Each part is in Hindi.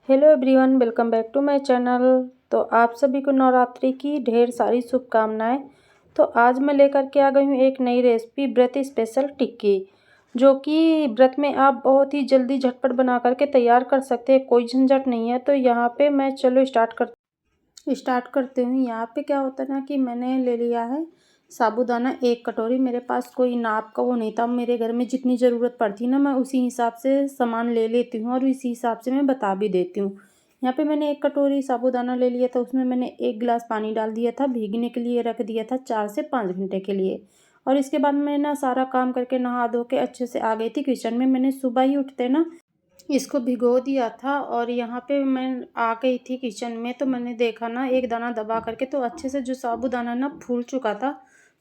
Hello everyone, welcome back to my channel. तो आप सभी को नवरात्रि की ढेर सारी शुभकामनाएं। तो आज मैं लेकर के आ गई हूँ एक नई रेसिपी, व्रत स्पेशल टिक्की, जो कि व्रत में आप बहुत ही जल्दी झटपट बना करके तैयार कर सकते हैं। कोई झंझट नहीं है। तो यहाँ पे मैं चलो स्टार्ट करते हूँ। यहाँ पे क्या होता है ना कि मैंने ले लिया है साबूदाना 1 कटोरी। मेरे पास कोई नाप का वो नहीं था, मेरे घर में जितनी ज़रूरत पड़ती है ना मैं उसी हिसाब से सामान ले लेती हूँ और इसी हिसाब से मैं बता भी देती हूँ। यहाँ पे मैंने 1 कटोरी साबूदाना ले लिया था, उसमें मैंने 1 गिलास पानी डाल दिया था, भीगने के लिए रख दिया था 4 से 5 घंटे के लिए। और इसके बाद मैं ना सारा काम करके नहा धो के अच्छे से आ गई थी किचन में। मैंने सुबह ही उठते ना इसको भिगो दिया था और यहाँ पे मैं आ गई थी किचन में, तो मैंने देखा ना एक दाना दबा करके तो अच्छे से जो साबूदाना ना फूल चुका था।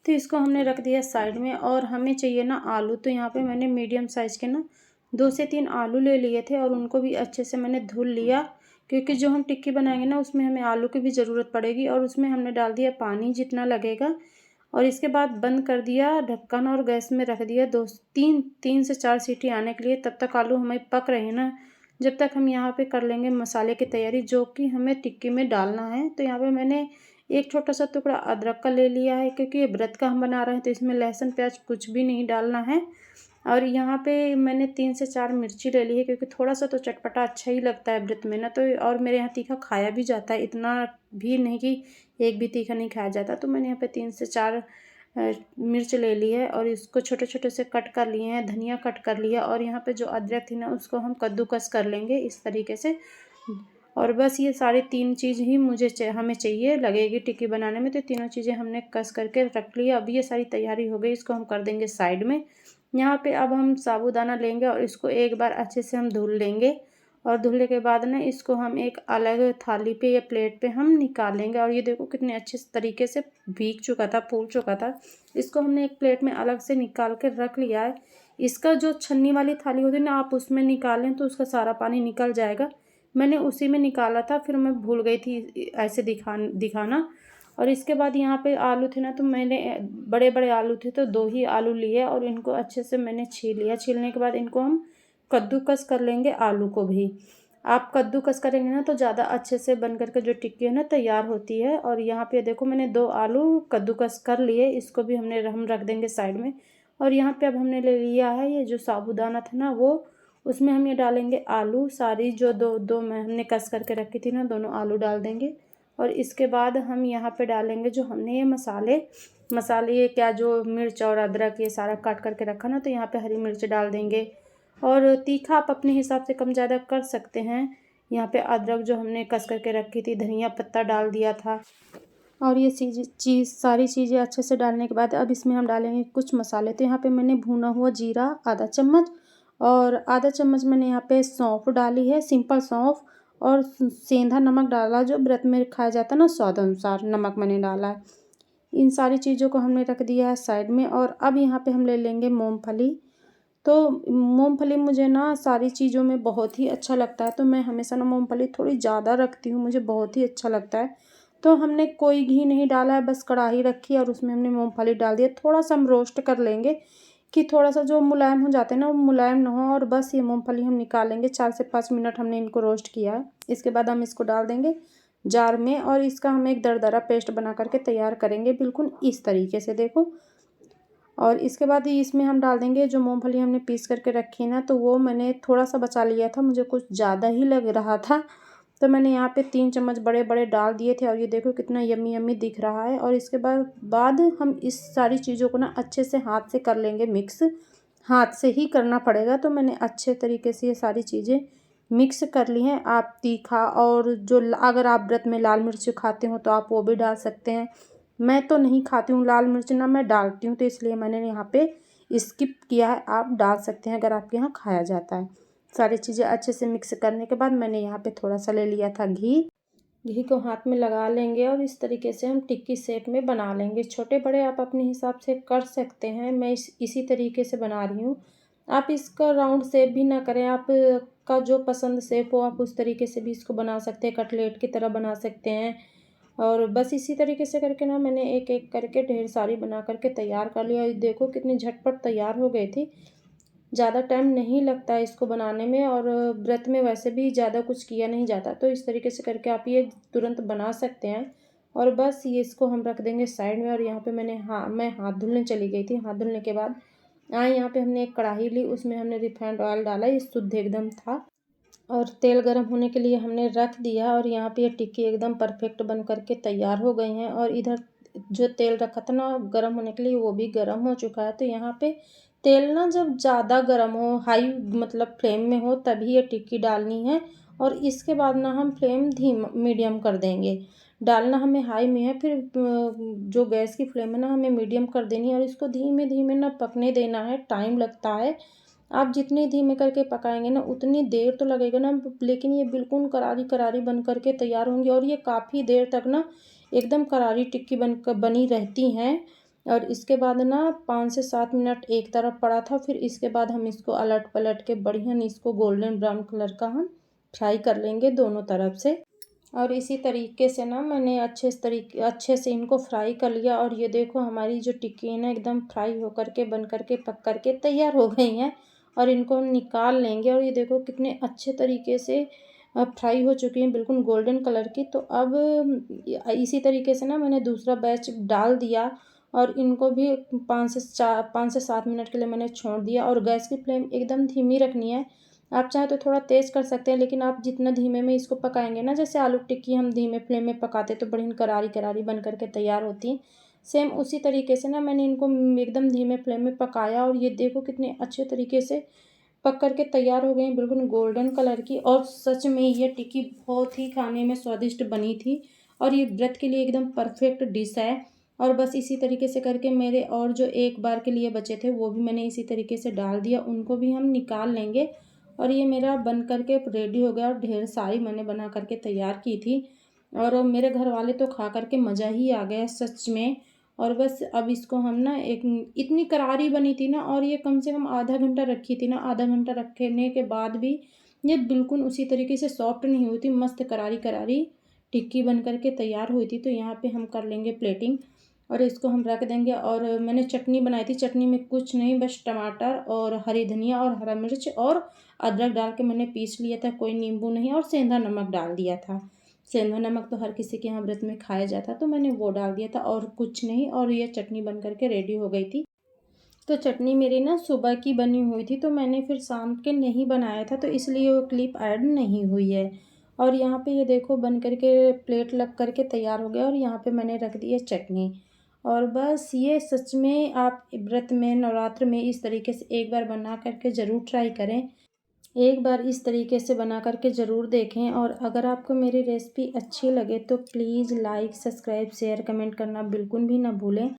तो इसको हमने रख दिया साइड में। और हमें चाहिए ना आलू, तो यहाँ पे मैंने मीडियम साइज़ के ना 2 से 3 आलू ले लिए थे और उनको भी अच्छे से मैंने धुल लिया, क्योंकि जो हम टिक्की बनाएंगे ना उसमें हमें आलू की भी ज़रूरत पड़ेगी। और उसमें हमने डाल दिया पानी जितना लगेगा और इसके बाद बंद कर दिया ढक्कन और गैस में रख दिया 3 से 4 सीटी आने के लिए। तब तक आलू हमें पक रहे हैं ना, जब तक हम यहाँ पे कर लेंगे मसाले की तैयारी जो कि हमें टिक्की में डालना है। तो यहाँ पे मैंने एक छोटा सा टुकड़ा अदरक का ले लिया है, क्योंकि ये व्रत का हम बना रहे हैं तो इसमें लहसुन प्याज कुछ भी नहीं डालना है। और यहाँ पे मैंने 3 से 4 मिर्ची ले ली है, क्योंकि थोड़ा सा तो चटपटा अच्छा ही लगता है व्रत में ना। तो और मेरे यहाँ तीखा खाया भी जाता है, इतना भी नहीं कि एक भी तीखा नहीं खाया जाता। तो मैंने यहाँ पे 3 से 4 मिर्च ले ली है और इसको छोटे छोटे से कट कर लिए हैं। धनिया कट कर लिया और यहाँ पे जो अदरक थी ना उसको हम कद्दूकस कर लेंगे इस तरीके से। और बस ये सारी 3 चीज़ ही हमें चाहिए लगेगी टिक्की बनाने में। तो तीनों चीज़ें हमने कस करके रख लिया। अब ये सारी तैयारी हो गई, इसको हम कर देंगे साइड में। यहाँ पे अब हम साबूदाना लेंगे और इसको एक बार अच्छे से हम धुल लेंगे। और धुलने के बाद ना इसको हम एक अलग थाली पे या प्लेट पे हम निकाल लेंगे। और ये देखो कितने अच्छे तरीके से भीग चुका था, फूल चुका था। इसको हमने एक प्लेट में अलग से निकाल के रख लिया है। इसका जो छन्नी वाली थाली होती है ना, आप उसमें निकालें तो उसका सारा पानी निकल जाएगा। मैंने उसी में निकाला था, फिर मैं भूल गई थी ऐसे दिखाना। और इसके बाद यहाँ पे आलू थे ना, तो मैंने बड़े बड़े आलू थे तो 2 ही आलू लिए और इनको अच्छे से मैंने छील लिया। छीलने के बाद इनको हम कद्दूकस कर लेंगे आलू को भी। आप कद्दूकस करेंगे ना तो ज़्यादा अच्छे से बन करके जो टिक्की है ना तैयार होती है। और यहाँ पे देखो मैंने 2 आलू कद्दूकस कर लिए, इसको भी हम रख देंगे साइड में। और यहाँ पे अब हमने ले लिया है ये जो साबूदाना था ना वो, उसमें हम ये डालेंगे आलू सारी जो दो दो मैं हमने कस करके रखी थी ना, दोनों आलू डाल देंगे। और इसके बाद हम यहाँ पे डालेंगे जो हमने ये मसाले ये क्या जो मिर्च और अदरक ये सारा काट करके रखा ना, तो यहाँ पे हरी मिर्च डाल देंगे। और तीखा आप अपने हिसाब से कम ज़्यादा कर सकते हैं। यहाँ पे अदरक जो हमने कस करके रखी थी, धनिया पत्ता डाल दिया था। और ये सारी चीज़ें अच्छे से डालने के बाद अब इसमें हम डालेंगे कुछ मसाले। तो यहाँ पे मैंने भुना हुआ जीरा आधा चम्मच और आधा चम्मच मैंने यहाँ पे सौंफ डाली है, सिंपल सौंफ। और सेंधा नमक डाला जो व्रत में खाया जाता है ना, स्वाद अनुसार नमक मैंने डाला है। इन सारी चीज़ों को हमने रख दिया है साइड में। और अब यहाँ पे हम ले लेंगे मूँगफली। तो मूँगफली मुझे ना सारी चीज़ों में बहुत ही अच्छा लगता है, तो मैं हमेशा ना मूँगफली थोड़ी ज़्यादा रखती हूँ, मुझे बहुत ही अच्छा लगता है। तो हमने कोई घी नहीं डाला है, बस कढ़ाई रखी और उसमें हमने मूँगफली डाल दिया। थोड़ा सा हम रोस्ट कर लेंगे कि थोड़ा सा जो मुलायम हो जाते हैं ना वो मुलायम ना हो। और बस ये मूँगफली हम निकालेंगे। 4 से 5 मिनट हमने इनको रोस्ट किया है। इसके बाद हम इसको डाल देंगे जार में और इसका हम एक दरदरा पेस्ट बना करके तैयार करेंगे, बिल्कुल इस तरीके से देखो। और इसके बाद इसमें हम डाल देंगे जो मूँगफली हमने पीस करके रखी है ना, तो वो मैंने थोड़ा सा बचा लिया था, मुझे कुछ ज़्यादा ही लग रहा था। तो मैंने यहाँ पे 3 चम्मच बड़े बड़े डाल दिए थे और ये देखो कितना यम्मी यम्मी दिख रहा है। और इसके बाद हम इस सारी चीज़ों को ना अच्छे से हाथ से कर लेंगे मिक्स। हाथ से ही करना पड़ेगा। तो मैंने अच्छे तरीके से ये सारी चीज़ें मिक्स कर ली हैं। आप तीखा और जो अगर आप व्रत में लाल मिर्च खाते हो तो आप वो भी डाल सकते हैं। मैं तो नहीं खाती हूँ लाल मिर्च, ना मैं डालती हूँ, तो इसलिए मैंने यहाँ पे स्किप किया है। आप डाल सकते हैं अगर आपके यहाँ खाया जाता है। सारी चीज़ें अच्छे से मिक्स करने के बाद मैंने यहाँ पे थोड़ा सा ले लिया था घी। घी को हाथ में लगा लेंगे और इस तरीके से हम टिक्की शेप में बना लेंगे। छोटे बड़े आप अपने हिसाब से कर सकते हैं, मैं इसी तरीके से बना रही हूँ। आप इसका राउंड शेप भी ना करें, आप का जो पसंद शेप हो आप उस तरीके से भी इसको बना सकते हैं, कटलेट की तरह बना सकते हैं। और बस इसी तरीके से करके ना मैंने एक एक करके ढेर सारी बना करके तैयार कर लिया। देखो कितनी झटपट तैयार हो गई थी। ज़्यादा टाइम नहीं लगता है इसको बनाने में, और व्रत में वैसे भी ज़्यादा कुछ किया नहीं जाता। तो इस तरीके से करके आप ये तुरंत बना सकते हैं। और बस ये इसको हम रख देंगे साइड में। और यहाँ पे मैं हाथ धुलने चली गई थी। हाथ धुलने के बाद यहाँ पे हमने एक कढ़ाई ली, उसमें हमने रिफाइंड ऑयल डाला, ये शुद्ध एकदम था, और तेल गर्म होने के लिए हमने रख दिया। और यहाँ पे ये टिक्की एकदम परफेक्ट बन करके तैयार हो गई हैं। और इधर जो तेल रखा था ना गर्म होने के लिए, वो भी गर्म हो चुका है। तो यहाँ पे तेल ना जब ज़्यादा गर्म हो, हाई मतलब फ्लेम में हो, तभी ये टिक्की डालनी है। और इसके बाद ना हम फ्लेम मीडियम कर देंगे। डालना हमें हाई में है, फिर जो गैस की फ्लेम है ना हमें मीडियम कर देनी है। और इसको धीमे धीमे ना पकने देना है, टाइम लगता है। आप जितनी धीमे करके पकाएंगे ना उतनी देर तो लगेगा ना, लेकिन ये बिल्कुल करारी करारी बन करके तैयार होंगी। और ये काफ़ी देर तक ना एकदम करारी टिक्की बनी रहती हैं। और इसके बाद ना 5 से 7 मिनट एक तरफ पड़ा था, फिर इसके बाद हम इसको अलट पलट के बढ़िया इसको गोल्डन ब्राउन कलर का हम फ्राई कर लेंगे दोनों तरफ से। और इसी तरीके से ना मैंने अच्छे से इनको फ्राई कर लिया। और ये देखो हमारी जो टिक्की है ना एकदम फ्राई होकर के बन करके पक करके तैयार हो गई हैं। और इनको हम निकाल लेंगे। और ये देखो कितने अच्छे तरीके से फ्राई हो चुकी हैं, बिल्कुल गोल्डन कलर की। तो अब इसी तरीके से ना मैंने दूसरा बैच डाल दिया, और इनको भी 5 से 7 मिनट के लिए मैंने छोड़ दिया। और गैस की फ्लेम एकदम धीमी रखनी है। आप चाहे तो थोड़ा तेज़ कर सकते हैं, लेकिन आप जितना धीमे में इसको पकाएंगे ना, जैसे आलू टिक्की हम धीमे फ्लेम में पकाते तो बड़ी करारी करारी बन करके तैयार होती, सेम उसी तरीके से ना मैंने इनको एकदम धीमे फ्लेम में पकाया। और ये देखो कितने अच्छे तरीके से पक करके तैयार हो गई, बिल्कुल गोल्डन कलर की। और सच में ये टिक्की बहुत ही खाने में स्वादिष्ट बनी थी। और ये व्रत के लिए एकदम परफेक्ट डिश है। और बस इसी तरीके से करके मेरे और जो एक बार के लिए बचे थे वो भी मैंने इसी तरीके से डाल दिया, उनको भी हम निकाल लेंगे। और ये मेरा बन करके रेडी हो गया, और ढेर सारी मैंने बना करके तैयार की थी। और मेरे घर वाले तो खा करके मज़ा ही आ गया सच में। और बस अब इसको हम ना एक इतनी करारी बनी थी ना, और ये कम से कम आधा घंटा रखी थी ना, आधा घंटा रखने के बाद भी ये बिल्कुल उसी तरीके से सॉफ्ट नहीं हुई थी, मस्त करारी करारी टिक्की बन करके तैयार हुई थी। तो यहाँ पे हम कर लेंगे प्लेटिंग, और इसको हम रख देंगे। और मैंने चटनी बनाई थी, चटनी में कुछ नहीं, बस टमाटर और हरी धनिया और हरा मिर्च और अदरक डाल के मैंने पीस लिया था, कोई नींबू नहीं, और सेंधा नमक डाल दिया था। सेंधा नमक तो हर किसी के यहाँ व्रत में खाया जाता, तो मैंने वो डाल दिया था और कुछ नहीं। और ये चटनी बन करके रेडी हो गई थी। तो चटनी मेरी ना सुबह की बनी हुई थी, तो मैंने फिर शाम के नहीं बनाया था, तो इसलिए वो क्लिप ऐड नहीं हुई है। और यहाँ पे ये देखो बन करके प्लेट लग करके तैयार हो गया। और यहाँ पे मैंने रख दी है चटनी। और बस ये सच में आप व्रत में नवरात्र में इस तरीके से एक बार बना करके ज़रूर ट्राई करें। एक बार इस तरीके से बना करके ज़रूर देखें। और अगर आपको मेरी रेसिपी अच्छी लगे तो please like, subscribe, share, comment करना बिल्कुल भी ना भूलें।